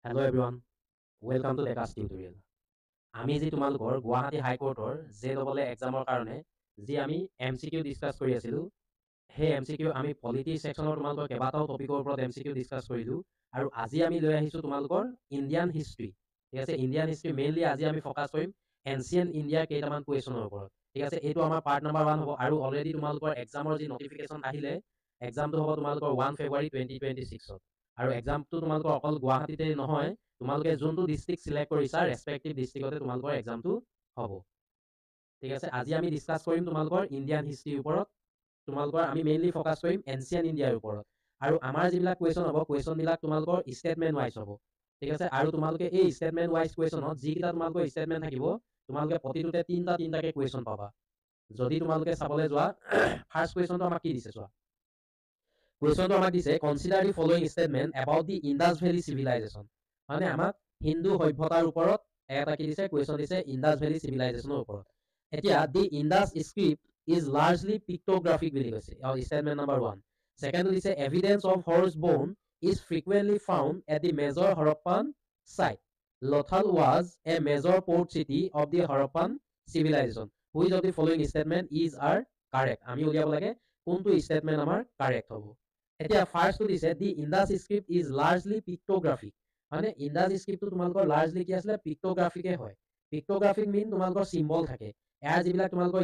Hello everyone, welcome to Dekas Tutorial. আমি যি তোমালোকৰ গুৱাহাটী হাইকোৰ্টৰ JEE এক্সামৰ কাৰণে যি আমি MCQ ডিছকাছ কৰি আছিলোঁ, সেই MCQ আমি পলিটি ছেকশ্যনৰ তোমালোকৰ কেইবাটাও টপিকৰ ওপৰত MCQ ডিছকাছ কৰিলোঁ আৰু আজি আমি লৈ আহিছোঁ তোমালোকৰ ইণ্ডিয়ান হিষ্ট্ৰী। ঠিক আছে, ইণ্ডিয়ান হিষ্ট্ৰী মেইনলি আজি আমি ফ'কাছ কৰিম এনচিয়েণ্ট ইণ্ডিয়াৰ কেইটামান কুৱেশ্যনৰ ওপৰত। ঠিক আছে, এইটো আমাৰ পাৰ্ট নম্বৰ 1 হ'ব আৰু অলৰেডি তোমালোকৰ এক্সামৰ যি নটিফিকেশ্যন আহিলে, এক্সামটো হ'ব তোমালোকৰ 1 ফেব্ৰুৱাৰী 2026ত। আৰু এক্সামটো তোমালোকৰ অকল গুৱাহাটীতে নহয়, তোমালোকে যোনটো ডিষ্ট্ৰিক্ট চিলেক্ট কৰিছা ৰেছপেক্টিভ ডিষ্ট্ৰিক্টতে তোমালোকৰ এক্সামটো হ'ব। ঠিক আছে, আজি আমি ডিছকাছ কৰিম তোমালোকৰ ইণ্ডিয়ান হিষ্ট্ৰীৰ ওপৰত। তোমালোকৰ আমি মেইনলি ফ'কাছ কৰিম এনচিয়েণ্ট ইণ্ডিয়াৰ ওপৰত। আৰু আমাৰ যিবিলাক কুৱেশ্যন হ'ব, কুৱেশ্যনবিলাক তোমালোকৰ ষ্টেটমেণ্ট ৱাইজ হ'ব। ঠিক আছে, আৰু তোমালোকে এই ষ্টেটমেণ্ট ৱাইজ কুৱেশ্যনত যিকেইটা তোমালোকৰ ষ্টেটমেণ্ট থাকিব, তোমালোকে প্ৰতিটোতে তিনিটাকৈ কুৱেশ্যন পাবা। যদি তোমালোকে চাবলৈ যোৱা, ফাৰ্ষ্ট কুৱেশ্যনটো আমাক কি দিছে চোৱা। কুৱেশ্যনটো আমাক দিছে consider the following statement about the Indus valley civilisation. মানে আমাক হিন্দু সভ্যতাৰ ওপৰত এটা কি দিছে, কুৱেশ্যন দিছে ইণ্ডাছ ভেলী চিভিলাইজেশ্যনৰ ওপৰত। এতিয়া the Indus script is largely pictographic বুলি কৈছে ষ্টেটমেণ্ট নম্বৰ 1। ছেকেণ্ডটো দিছে evidence of horse bone is frequently found at the major Harappan site. Lothal was a major port city of the Harappan civilization. Which of the following statement is are correct. আমি উলিয়াব লাগে কোনটো statement আমাৰ correct হ'ব। এতিয়া ফাৰ্ষ্টটো দিছে দি ইণ্ডাছ স্ক্ৰিপ্ট ইজ লাৰ্জলি পিক্টোগ্ৰাফিক। মানে ইণ্ডাছ স্ক্ৰিপ্টটো তোমালোকৰ লাৰ্জলি কি আছিলে, পিক্টোগ্ৰাফিকে হয়। পিক্টোগ্ৰাফিক মিন তোমালোকৰ চিম্বল থাকে। ইয়াৰ যিবিলাক তোমালোকৰ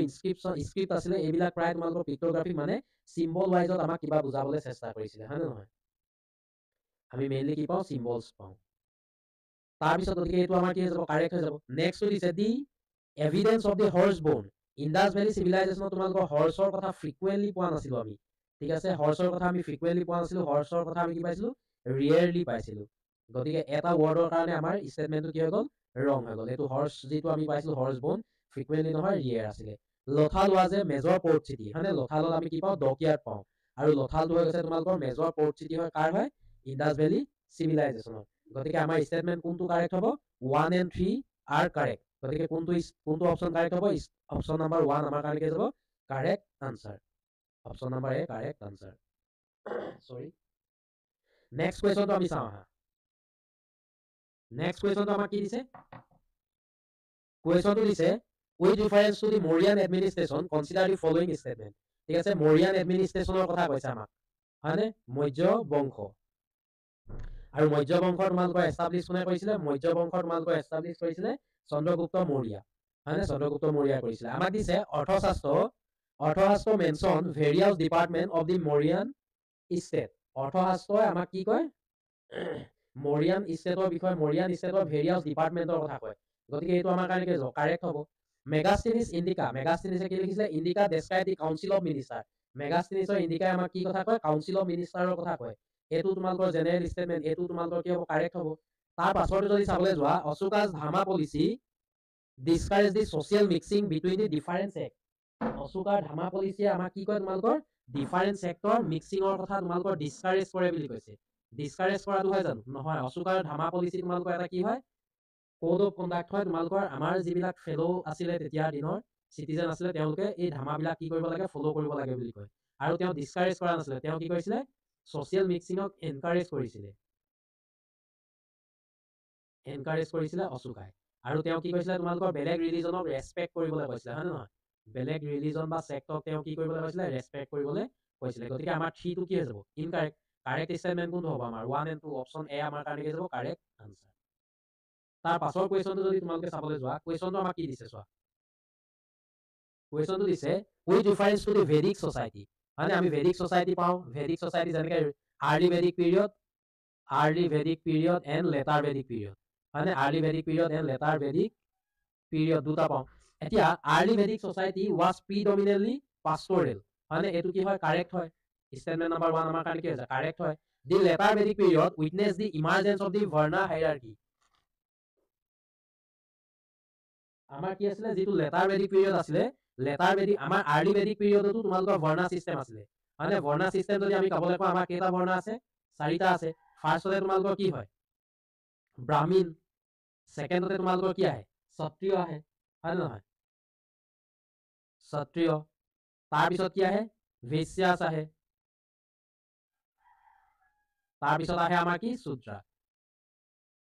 স্ক্ৰিপ্ট আছিলে, এইবিলাক প্ৰায় তোমালোকৰ পিক্টোগ্ৰাফিক মানে চিম্বল ৱাইজত আমাক কিবা বুজাবলৈ চেষ্টা কৰিছিলে, হয় নে নহয়? আমি মেইনলি কি পাওঁ, চিম্বলছ পাওঁ। তাৰপিছত গতিকে এইটো আমাৰ কি হৈ যাব, কাৰেক্ট হৈ যাব। নেক্সটটো দিছে দি এভিডেন্স অফ দি হৰ্চ বোন। ইণ্ডাছ ভেলী চিভিলাইজেশ্যনত তোমালোকৰ হৰ্চৰ কথা ফ্ৰিকুৱেণ্টলি পোৱা নাছিলোঁ আমি। ঠিক আছে, হৰ্চৰ কথা আমি ফ্ৰিকুৱেণ্টলি পোৱা নাছিলোঁ, হৰ্চৰ কথা আমি কি পাইছিলোঁ, ৰিয়েৰলি পাইছিলোঁ। গতিকে এটা ৱৰ্ডৰ কাৰণে আমাৰ ষ্টেটমেণ্টটো কি হৈ গ'ল, ৰং হৈ গ'ল। এইটো হৰ্চ যিটো আমি পাইছিলোঁ, হৰ্চ বোন ফ্ৰিকুৱেণ্টলি নহয়, ৰিয়েৰ আছিলে। Lothal was a major port city, হয়নে? লথালত আমি কি পাওঁ, ডকয়াৰ্ড পাওঁ। আৰু লথালটো হৈ গৈছে তোমালোকৰ মেজৰ পৰ্ট চিটি হয়, কাৰ হয়, ইণ্ডাছ ভেলী চিভিলাইজেশ্যনৰ। গতিকে আমাৰ ষ্টেটমেণ্ট কোনটো কাৰেক্ট হ'ব, 1 and 3 আৰ কাৰেক্ট। গতিকে কোনটো অপশ্যন কাৰেক্ট হ'ব, অপশ্যন নম্বৰ 1 আমাৰ কাৰণে কি হ'ব, কাৰেক্ট আনচাৰ। অপশ্যন নম্বৰ এ কাৰেক্ট আনচাৰ। সৰি, নেক্সট কুৱেশ্যনটো আমি চাওঁ আহা। নেক্সট কুৱেশ্যনটো আমাক কি দিছে, কুৱেশ্যনটো দিছে with reference to the Mauryan administration consider the following statement. ঠিক আছে, মৰিয়ান এডমিনিষ্ট্ৰেশ্যনৰ কথা কৈছে আমাক, হয়নে? মৌৰ্য বংশ। আৰু মৌৰ্য বংশ তোমালোকৰ এষ্টাব্লিছ কোনে কৰিছিলে, মৌৰ্য বংশ তোমালোকৰ এষ্টাব্লিছ কৰিছিলে চন্দ্ৰগুপ্ত মৌৰ্য, হয়নে? চন্দ্ৰগুপ্ত মৌৰ্যই কৰিছিলে। আমাক দিছে Arthashastra mention various department of the Mauryan state. অৰ্থশাস্ত্ৰই আমাক কি কয়, মৰিয়ান ষ্টেটৰ বিষয়ে, মৰিয়ান ষ্টেটৰ ভেৰিয়াছ ডিপাৰ্টমেণ্টৰ কথা কয়। গতিকে এইটো আমাৰ কাৰণে কি হ'ব, কাৰেক্ট হ'ব। মেগাষ্টিনিছ ইণ্ডিকা, মেগাষ্টিনিছে কি লিখিছে, Indica describe the council of minister. মেগাষ্টিনিছৰ ইণ্ডিকাই আমাক কি কথা কয়, কাউন্সিল অফ মিনিষ্টাৰৰ কথা কয়। এইটো তোমালোকৰ জেনেৰেল ষ্টেটমেণ্ট, এইটো তোমালোকৰ কি হ'ব, কাৰেক্ট হ'ব। তাৰ পাছৰটো যদি চাবলৈ যোৱা, Ashoka's dhamma policy discourage the social mixing between the different sect. অশোকাৰ ধামা পলিচিয়ে আমাক কি কয়, তোমালোকৰ ডিফাৰেণ্ট ছেক্টৰ মিক্সিঙৰ কথা তোমালোকৰ ডিছকাৰেজ কৰে বুলি কৈছে। ডিছকাৰেজ কৰাটো হয় জানো? নহয়। অশোকাৰ ধামা পলিচি তোমালোকৰ এটা কি হয়, কোড অফ কণ্ডাক্ট হয়। তোমালোকৰ আমাৰ যিবিলাক ফেল' আছিলে তেতিয়াৰ দিনৰ চিটিজেন আছিলে, তেওঁলোকে এই ধামাবিলাক কি কৰিব লাগে, ফ'ল' কৰিব লাগে বুলি কয়। আৰু তেওঁ ডিছকাৰেজ কৰা নাছিলে, তেওঁ কি কৰিছিলে, ছ'চিয়েল মিক্সিঙক এনকাৰেজ কৰিছিলে। এনকাৰেজ কৰিছিলে অশোকাই। আৰু তেওঁ কি কৈছিলে, তোমালোকৰ বেলেগ ৰিলিজনক ৰেছপেক্ট কৰিবলৈ কৈছিলে, হয় নে নহয়? বেলেগ ৰিলিজন বা ছেক্টক তেওঁ কি কৰিবলৈ কৈছিলে, ৰেছপেক্ট কৰিবলৈ কৈছিলে। গতিকে আমাৰ 3টো কি হৈ যাব, ইনকাৰেক্ট। কাৰেক্ট ষ্টেটমেণ্ট কোনটো হ'ব, আমাৰ 1 and 2 অপশ্যন এ আমাৰ কাৰণে কি যাব, কাৰেক্ট আনচাৰ। তাৰ পাছৰ কুৱেশ্যনটো যদি তোমালোকে চাবলৈ যোৱা, কুৱেশ্যনটো আমাক কি দিছে চোৱা। কুৱেশ্যনটো দিছে with reference to the Vedic society, হয়নে? আমি ভেদিক ছ'চাইটি পাওঁ, ভেদিক ছ'চাইটি যেনেকৈ early Vedic period and later Vedic period, হয়নে? Early Vedic period and later Vedic period দুটা পাওঁ। এতিয়া early Vedic society was predominantly pastoral, হয়নে? এইটো কি হয়, কাৰেক্ট হয়। ষ্টেটমেণ্ট নম্বৰ 1 আমাৰ কাৰণে কি হৈছে, কাৰেক্ট হয়। The later Vedic period witness the emergence of the varna hierarchy. আমাৰ কি আছিলে, যিটো লেটাৰ ভেদিক পিৰিয়ড আছিলে, লেটাৰ ভেদিক, আমাৰ আৰ্লি ভেদিক পিৰিয়ডতো তোমালোকৰ ভাৰ্ণা চিষ্টেম আছিলে, হয়নে? ভাৰ্ণা চিষ্টেম যদি আমি ক'বলৈ পাওঁ, আমাৰ কেইটা ভাৰ্ণা আছে, 4টা আছে। ফাৰ্ষ্টতে তোমালোকৰ কি হয়, ব্ৰাহ্মণ। ছেকেণ্ডতে তোমালোকৰ কি আহে, ক্ষত্ৰিয় আহে, হয় নে নহয়? ক্ষত্ৰিয়। তাৰপিছত কি আহে, বৈশ্যাস আহে। তাৰপিছত আহে আমাৰ কি, শূদ্ৰা।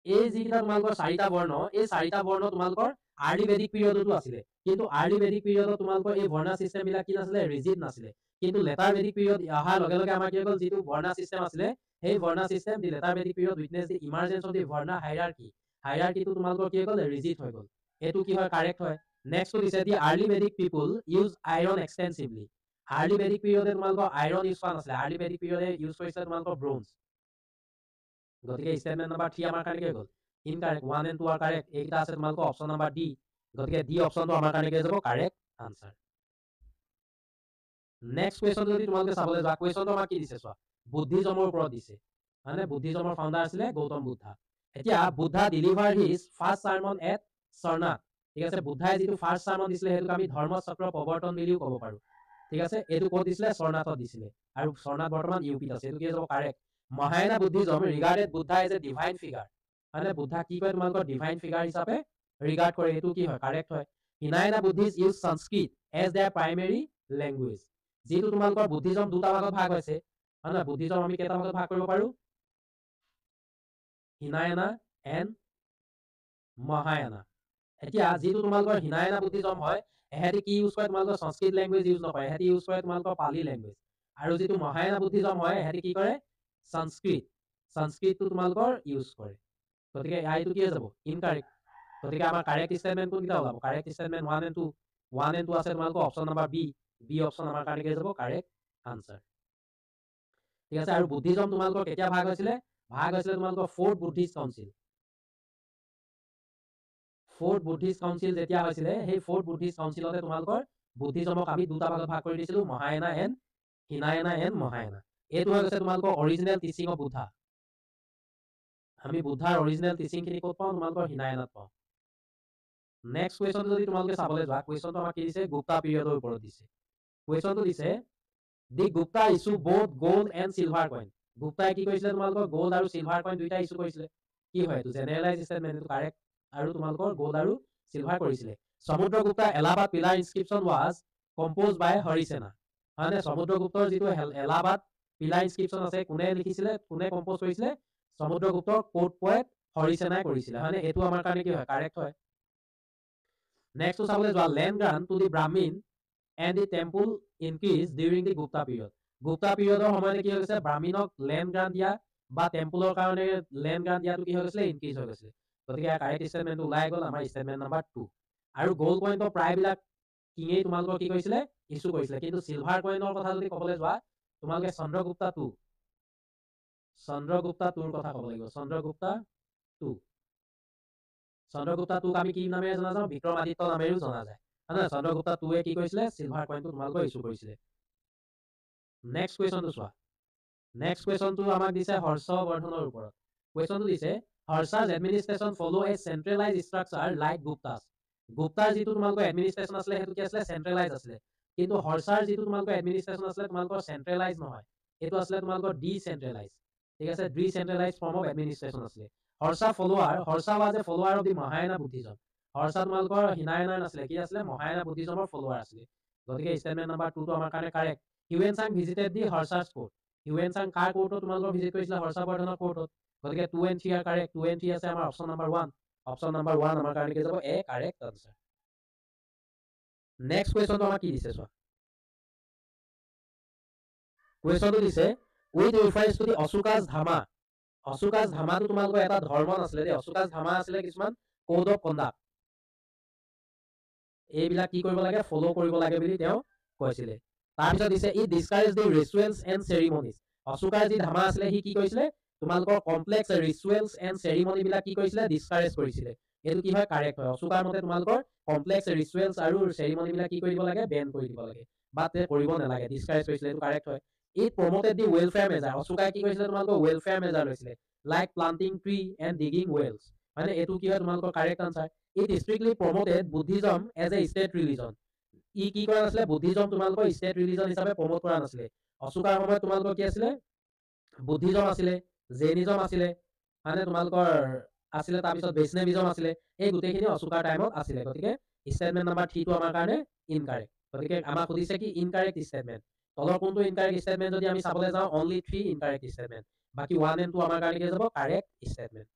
এই যিকেইটা তোমালোকৰ চাৰিটা বৰ্ণ, এই চাৰিটা বৰ্ণ তোমালোকৰ আৰ্লি বেদিক পিৰিয়ডতো আছিলে, কিন্তু আৰ্লি বেদিক পিৰিয়ডত তোমালোকৰ এই বৰ্ণা চিষ্টেম বিলাক কি নাছিলে, ৰিজিড নাছিলে। কিন্তু লেটাৰ বেদিক পিৰিয়ড অহাৰ লগে লগে আমাৰ কি হৈ গ'ল, যিটো বৰ্ণা চিষ্টেম আছিলে, সেই varna system the later Vedic period witness the emergence of the varna hierarchy, হাইৰাৰ্কিটো তোমালোকৰ কি হৈ গ'ল, ৰিজিড হৈ গ'ল। এইটো কি হয়, কাৰেক্ট হয়। নেক্সটটো দিছে the early Vedic people use iron extensively. Early Vedic পিৰিয়ডে তোমালোকৰ আইৰন ইউজ কৰা নাছিলে, আৰ্লি বেদিক পিৰিয়ডে ইউজ কৰিছিলে তোমালোকৰ ব্ৰোঞ্জ। গতিকে স্টেটমেন্ট নাম্বাৰ 3 আমাৰ কাৰণে কি হৈ গ'ল, ইনকাৰেক্ট। 1 and 2 are correct। এইকেইটা আছে তোমালোকৰ অপশ্যন নাম্বাৰ ডি। গতিকে ডি অপশ্যনটো আমাৰ কাৰণে কি হৈ যাব, কাৰেক্ট আনসাৰ। নেক্সট কুৱেশ্যন যদি তোমালোকে চাবলৈ যোৱা, কুৱেশ্যনটো আমাক কি দিছে চোৱা, বুদ্ধিজমৰ ওপৰত দিছে। মানে বুদ্ধিজমৰ ফাউণ্ডাৰ আছিলে গৌতম বুদ্ধা। এতিয়া Buddha deliver his first sermon at Sarnath. ঠিক আছে, বুদ্ধাই যিটো ফাৰ্ষ্ট চাৰ্মন দিছিলে সেইটোক আমি ধৰ্মচক্ৰ প্ৰৱৰ্তন বুলিও ক'ব পাৰো। ঠিক আছে, এইটো ক'ত দিছিলে, সৰনাথত দিছিলে, আৰু সৰনাথ বৰ্তমান ইউপিত আছে। এইটো কি হৈ যাব, correct. Mahayana Buddhism regarded Buddha as a divine figure. মানে বুদ্ধা কি কয় তোমালোকৰ, ডিভাইন ফিগাৰ হিচাপে ৰিগাৰ্ড কৰে। এইটো কি হয়, কাৰেক্ট হয়। Hinayana Buddhism use Sanskrit as their primary language. যিটো তোমালোকৰ বুদ্ধিজম দুটা ভাগত ভাগ হৈছে, হয় নহয়, বুদ্ধিজম আমি কেইটা ভাগত ভাগ কৰিব পাৰো, হিনায়ানা এণ্ড মহায়ানা। এতিয়া যিটো তোমালোকৰ হিনায়ানা বুদ্ধিজম হয়, এহেঁতি কি ইউজ কৰে, তোমালোকৰ সংস্কৃত লেংগুৱেজ ইউজ নকৰে, এহেঁতি ইউজ কৰে তোমালোকৰ পালি লেংগুৱেজ। আৰু যিটো মহায়ানা বুদ্ধিজম হয়, এহেঁতি কি কৰে, সংস্কৃত, সংস্কৃতটো তোমালোকৰ ইউজ কৰে। গতিকে এইটো কি হৈ যাব, ইনকাৰেক্ট। গতিকে আমাৰ কাৰেক্ট ষ্টেটমেন্ট কোনকেইটা ওলাব, কাৰেক্ট ষ্টেটমেন্ট 1 and 2। 1 and 2 আছে তোমালোকৰ option number B. B option আমাৰ কাৰণে কি হৈ যাব, কাৰেক্ট আনসাৰ। ঠিক আছে, আৰু বুদ্ধিজম তোমালোকৰ কেতিয়া ভাগ হৈছিলে, ভাগ হৈছিলে তোমালোকৰ fourth Buddhist council. Fourth Buddhist council যেতিয়া হৈছিলে, সেই ফ'ৰ্থ বুদ্ধিষ্ট কাউন্সিলতে তোমালোকৰ বুদ্ধিজমক আমি দুটা ভাগত ভাগ কৰি দিছিলো, মহায়ানা এণ্ড হিনায়ানা এণ্ড মহায়ানা। এইটো হৈ গৈছে তোমালোকৰ অৰিজিনেল টিচিং অফ বুদ্ধা। আমি বুদ্ধাৰ অৰিজিনেল টিচিং খিনি ক'ত পাওঁ, তোমালোকৰ হিনায়ানাত পাওঁ। নেক্সট কুৱেশ্যনটো যদি তোমালোকে চাবলৈ যোৱা, কুৱেশ্যনটো আমাক কি দিছে, গুপ্তা পিৰিয়ডৰ ওপৰত দিছে। কুৱেশ্যনটো দিছে the Gupta issue both gold and silver coin. গুপ্তাই কি কৰিছিলে, তোমালোকৰ গ'ল্ড আৰু চিলভাৰ কইন দুইটা ইছ্যু কৰিছিলে। কি হয়, এইটো জেনেৰেলাইজ ষ্টেটমেণ্ট, এইটো কাৰেক্ট। আৰু তোমালোকৰ গ'ল্ড আৰু চিলভাৰ কৰিছিলে। Samudragupta Allahabad pillar inscription was compose by Harisena. মানে সমুদ্ৰগুপ্তৰ যিটো এলাহাবাদ পিলাৰ ইনস্ক্ৰিপশ্যন আছে, কোনে লিখিছিলে, কোনে কম্প'জ কৰিছিলে, সমুদ্ৰগুপ্তৰ কোৰ্ট পয়েট হৰিসেনাই কৰিছিলে। মানে এইটো আমাৰ কাৰণে কি হয়, কাৰেক্ট হয়। নেক্সটটো চাবলৈ যোৱা, land grant to the Brahmin and the temple increase during the Gupta period. Gupta পিৰিয়ডৰ সময়তে কি হৈ গৈছে, ব্ৰাহ্মীণক লেণ্ড গ্ৰান্ট দিয়া বা টেম্পলৰ কাৰণে লেণ্ড গ্ৰান্ট দিয়াটো কি হৈ গৈছিলে, ইনক্ৰিজ হৈ গৈছিলে। গতিকে কাৰেক্ট ষ্টেটমেণ্টটো ওলাই গ'ল আমাৰ ষ্টেটমেণ্ট নাম্বাৰ 2। আৰু গ'ল্ড কইনটো প্ৰায়বিলাক কিঙেই তোমালোকৰ কি কৰিছিলে, ইছ্যু কৰিছিলে। কিন্তু চিলভাৰ কইনৰ কথা যদি ক'বলৈ যোৱা, তোমালোকে চন্দ্ৰগুপ্তা 2, চন্দ্ৰগুপ্তা 2ৰ কথা ক'ব লাগিব, চন্দ্ৰগুপ্তা 2। চন্দ্ৰগুপ্তা 2ক আমি কি নামেৰে জনা যাওঁ, বিক্ৰমাদিত্য নামেৰেও জনা যায়। হয় নহয়, চন্দ্ৰগুপ্তা 2ৱে কি কৰিছিলে, চিলভাৰ কইনটো তোমালোকৰ ইছ্যু কৰিছিলে। নেক্সট কুৱেশ্যনটো চোৱা, নেক্সট কুৱেশ্যনটো আমাক দিছে হৰ্ষবৰ্ধনৰ ওপৰত। কুৱেশ্যনটো দিছে হৰ্ষাজ এডমিনিষ্ট্ৰেশ্যন ফলো এ চেন্ট্ৰেলাইজ ষ্ট্ৰাকচাৰ লাইক গুপ্তাছ। গুপ্তাৰ যিটো তোমালোকৰ এডমিনিষ্ট্ৰেশ্যন আছিলে, সেইটো কি আছিলে, চেন্ট্ৰেলাইজ আছিলে। কিন্তু হৰ্ষাৰ যিটো তোমালোকৰ এডমিনিষ্ট্ৰেশ্যন আছিলে, তোমালোকৰ চেন্ট্ৰেলাইজ নহয়, এইটো আছিলে তোমালোকৰ ডিচেন্ট্ৰেলাইজ। ঠিক আছে, ডিচেন্ট্ৰেলাইজ ফৰ্ম অফ এডমিনিষ্ট্ৰেশ্যন আছিলে। Harsha flower, Harsha was a flower of the Mahayana Buddhism. Harsha তোমালোকৰ হিনায়ানাৰ নাছিলে, কি আছিলে, মহায়ানা বুদ্ধিজমৰ ফলোৱাৰ আছিলে। গতিকে ষ্টেটমেণ্ট নাম্বাৰ 2টো আমাৰ কাৰণে কাৰেক্ট। হিউৱেন চাং ভিজিটেড দি হৰ্ষাজ কোৰ্ট। হিউৱেন চাং কাৰ কোৰ্টত তোমালোকৰ ভিজিট কৰিছিলে, হৰ্ষবৰ্ধনৰ কোৰ্টত। গতিকে 2 and 3 are correct। 2 and 3 আছে আমাৰ অপশ্যন নাম্বাৰ 1। অপশ্যন নাম্বাৰ 1 আমাৰ কাৰণে কি যাব, এ কাৰেক্ট আনসাৰ। নেক্সট কুৱেশ্যনটো আমাক কি দিছে চোৱা, কুৱেশ্যনটো দিছে উইথ ৰিফাৰেন্স টু দি অশোকাজ ধামা। অশোকাজ ধামাটো তোমালোকৰ এটা ধৰ্ম নাছিলে দেই, অশোকাজ ধামা আছিলে কিছুমান কোড অফ কণ্ডাক্ট। এইবিলাক কি কৰিব লাগে, ফ'ল' কৰিব লাগে বুলি তেওঁ কৈছিলে। তাৰপিছত দিছে ই ডিছকাৰেজ দি ৰিচুৱেলছ এণ্ড চেৰিমনিজ। অশোকাৰ যি ধামা আছিলে, সি কি কৰিছিলে, তোমালোকৰ কমপ্লেক্স ৰিচুৱেলছ এণ্ড চেৰিমনি বিলাক কি কৰিছিলে, ডিছকাৰেজ কৰিছিলে। এইটো কি হয়, কাৰেক্ট হয়। অশোকাৰ মতে তোমালোকৰ কমপ্লেক্স ৰিচুৱেলছ আৰু চেৰিমনি বিলাক কি কৰি দিব লাগে, বেন কৰি দিব লাগে, বা কৰিব নালাগে, ডিছকাৰেজ কৰিছিলে। এইটো কাৰেক্ট হয়। It promoted the welfare measure. অশোকাই কি কৰিছিলে, তোমালোকৰ ৱেলফেয়াৰ মেজাৰ লৈছিলে, like planting tree and digging wells. মানে এইটো কি হয়, তোমালোকৰ correct answer. It strictly promoted Buddhism as a state religion. ই কি কৰা নাছিলে, বুদ্ধিজম তোমালোকৰ ষ্টেট ৰিলিজন হিচাপে প্ৰমোট কৰা নাছিলে। অশোকাৰ সময়ত তোমালোকৰ কি আছিলে, বুদ্ধিজম আছিলে, জৈনিজম আছিলে, মানে তোমালোকৰ আছিলে, তাৰপিছত বৈষ্ণৱিজম আছিলে। এই গোটেইখিনি অশোকাৰ টাইমত আছিলে। গতিকে ষ্টেটমেণ্ট নাম্বাৰ 3টো আমাৰ কাৰণে ইনকাৰেক্ট। গতিকে আমাক সুধিছে কি, ইনকাৰেক্ট ষ্টেটমেণ্ট। তলৰ কোনটো ইনকাৰেক্ট ষ্টেটমেণ্ট যদি আমি চাবলৈ যাওঁ, অনলি 3 ইনকাৰেক্ট ষ্টেটমেণ্ট। বাকী 1 and 2 আমাৰ কাৰণে কি যাব, কাৰেক্ট ষ্টেটমেণ্ট।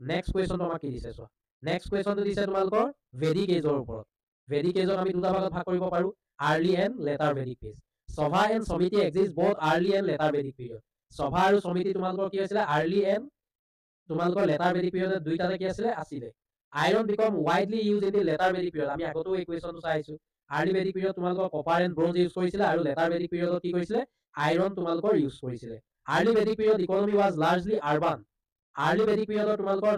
নেক্সট কুৱেশ্যনটো আমাক কি দিছে চোৱা নেক্সট কুৱেশ্যনটো দিছে তোমালোকৰ ভেদিক এজৰ ওপৰত ভেদিক এজক আমি দুটা ভাগত ভাগ কৰিব পাৰোঁ early and later Vedic phase Sabha and Samiti exist both early and later Vedic period সভা আৰু সমিতি তোমালোকৰ কি হৈছিলে আৰ্লি এণ্ড তোমালোকৰ লেটাৰ ভেদিক পিৰিয়ডত দুইটাতে কি আছিলে iron become widely use in the later Vedic period আমি আগতেও এই কুৱেশ্যনটো চাইছো আৰ্লি ভেদিক পিৰিয়ড তোমালোকৰ কপাৰ এণ্ড ব্ৰঞ্জ ইউজ কৰিছিলে আৰু লেটাৰ ভেদিক পিৰিয়ডত কি কৰিছিলে আইৰন তোমালোকৰ ইউজ কৰিছিলে early Vedic period economy was largely urban early Vedic পিৰিয়ডত তোমালোকৰ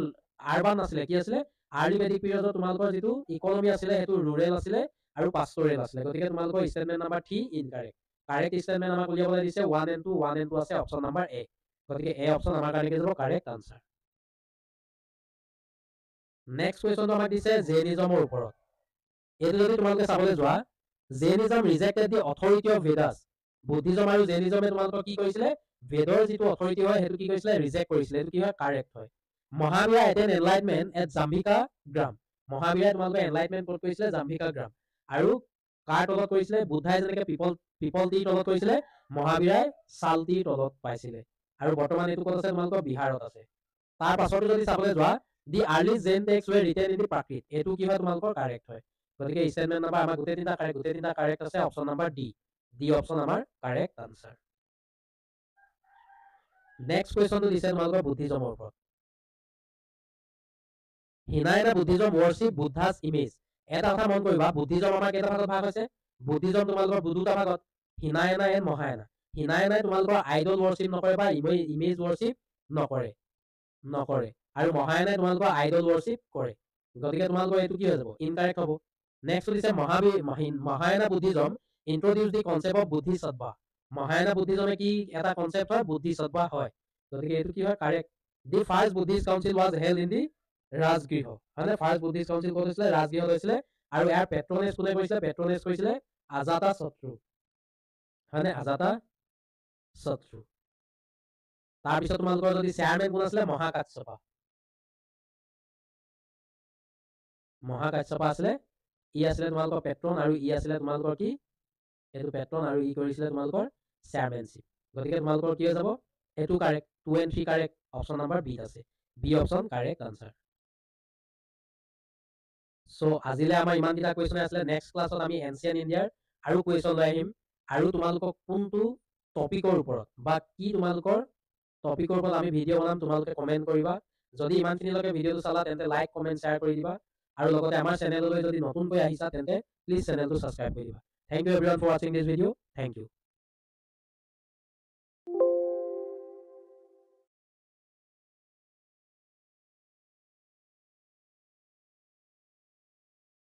আৰবান আছিলে কি আছিলে আৰ্লি ভেদিক পিৰিয়ডত তোমালোকৰ যিটো ইকনমি আছিলে সেইটো ৰুৰেল আছিলে আৰু পাষ্টৰেল আছিলে গতিকে তোমালোকৰ statement number 3 incorrect correct statement আমাক উলিয়াবলৈ দিছে 1 and 2 আছে অপশ্যন নাম্বাৰ এ গতিকে এ অপশ্যন আমাৰ কাৰণে কি যাব কাৰেক্ট আনসাৰ নেক্সট কুৱেশ্যনটো আমাক দিছে জেনিজমৰ ওপৰত এইটো যদি তোমালোকে চাবলৈ যোৱা Jainism rejected the authority of Vedas Buddhism আৰু জেনিজমে তোমালোকৰ কি কৰিছিলে ভেদৰ যিটো অথৰিটি হয় সেইটো কি কৰিছিলে ৰিজেক্ট কৰিছিলে এইটো কি হয় কাৰেক্ট হয় মহাবীৰা এটেন এনলাইটমেণ্ট এট জাম্ভিকা গ্ৰাম মহাবীৰাই তোমালোকে এনলাইটমেণ্ট ক'ত কৰিছিলে জাম্ভিকা গ্ৰাম আৰু কাৰ তলত কৰিছিলে বুদ্ধাই যেনেকৈ পিপল টিৰ তলত কৰিছিলে মহাবীৰাই শাল টিৰ তলত পাইছিলে আৰু বৰ্তমান এইটো ক'ত আছে তোমালোকৰ বিহাৰত আছে তাৰ পাছতো যদি চাবলৈ যোৱা the early Jain texts were written in the Prakrit এইটো কি হয় তোমালোকৰ কাৰেক্ট হয় গতিকে ষ্টেটমেণ্ট নাম্বাৰ আমাৰ গোটেই তিনিটা কাৰেক্ট আছে অপশ্যন নাম্বাৰ ডি অপশ্যন আমাৰ কাৰেক্ট আনসাৰ নেক্সট কুৱেশ্যনটো দিছে তোমালোকৰ বুদ্ধিজমৰ ওপৰত হিনায়না বুদ্ধিজম ৱৰ্শ্বিপ বুদ্ধাছ ইমেজ এটা কথা মন কৰিবা বুদ্ধিজম আমাৰ কেইটা ভাগত ভাগ হৈছে বুদ্ধিজম তোমালোকৰ দুটা ভাগত হিনায়না এণ্ড মহায়ানা হিনায়নাই তোমালোকৰ আইডল ৱৰ্শ্বিপ নকৰে বা ইমেজ ৱৰ্শ্বিপ নকৰে আৰু মহায়ানাই তোমালোকৰ আইডল ৱৰ্শ্বিপ কৰে গতিকে তোমালোকৰ এইটো কি হৈ যাব ইনকাৰেক্ট হ'ব নেক্সট দিছে Mahayana Buddhism introduce the concept of Bodhisattva Mahayana বুদ্ধিজমে কি এটা কনচেপ্ট হয় বুদ্ধিসত্ত্বা হয় গতিকে এইটো কি হয় correct the first Buddhist council was held in the Rajagriha হয়নে ফাৰ্ষ্ট বুদ্ধিষ্ট কাউন্সিল ক'ত হৈছিলে ৰাজগৃহত হৈছিলে আৰু ইয়াৰ পেট্ৰনেজ কোনে কৰিছিলে আজাতা শত্ৰু হয়নে আজাতা শত্ৰু তাৰপিছত তোমালোকৰ যদি চেয়াৰমেন কোন আছিলে মহাকাশ্যপা আছিলে ই আছিলে তোমালোকৰ পেট্ৰন আৰু ই আছিলে তোমালোকৰ কি এইটো পেট্ৰন আৰু ই কৰিছিলে তোমালোকৰ চেয়াৰমেনশ্বিপ গতিকে তোমালোকৰ কি হৈ যাব এইটো correct 2 and 3 correct option number B আছে B option correct answer so আজিলে আমাৰ ইমানকেইটা কুৱেশ্যন আছিলে নেক্সট ক্লাছত আমি এনচিয়েন্ট ইণ্ডিয়াৰ আৰু কুৱেশ্যন লৈ আহিম আৰু তোমালোকক কোনটো টপিকৰ ওপৰত বা কি তোমালোকৰ টপিকৰ ওপৰত আমি ভিডিঅ' বনাম তোমালোকে কমেণ্ট কৰিবা যদি ইমানখিনিলৈকে ভিডিঅ'টো চালা তেন্তে লাইক কমেণ্ট শ্বেয়াৰ কৰি দিবা আৰু লগতে আমাৰ চেনেললৈ যদি নতুনকৈ আহিছা তেন্তে প্লিজ চেনেলটো ছাবস্ক্ৰাইব কৰি দিবা থেংক ইউ এভৰিৱান ফৰ ৱাচিং দিছ ভিডিঅ' থেংক ইউ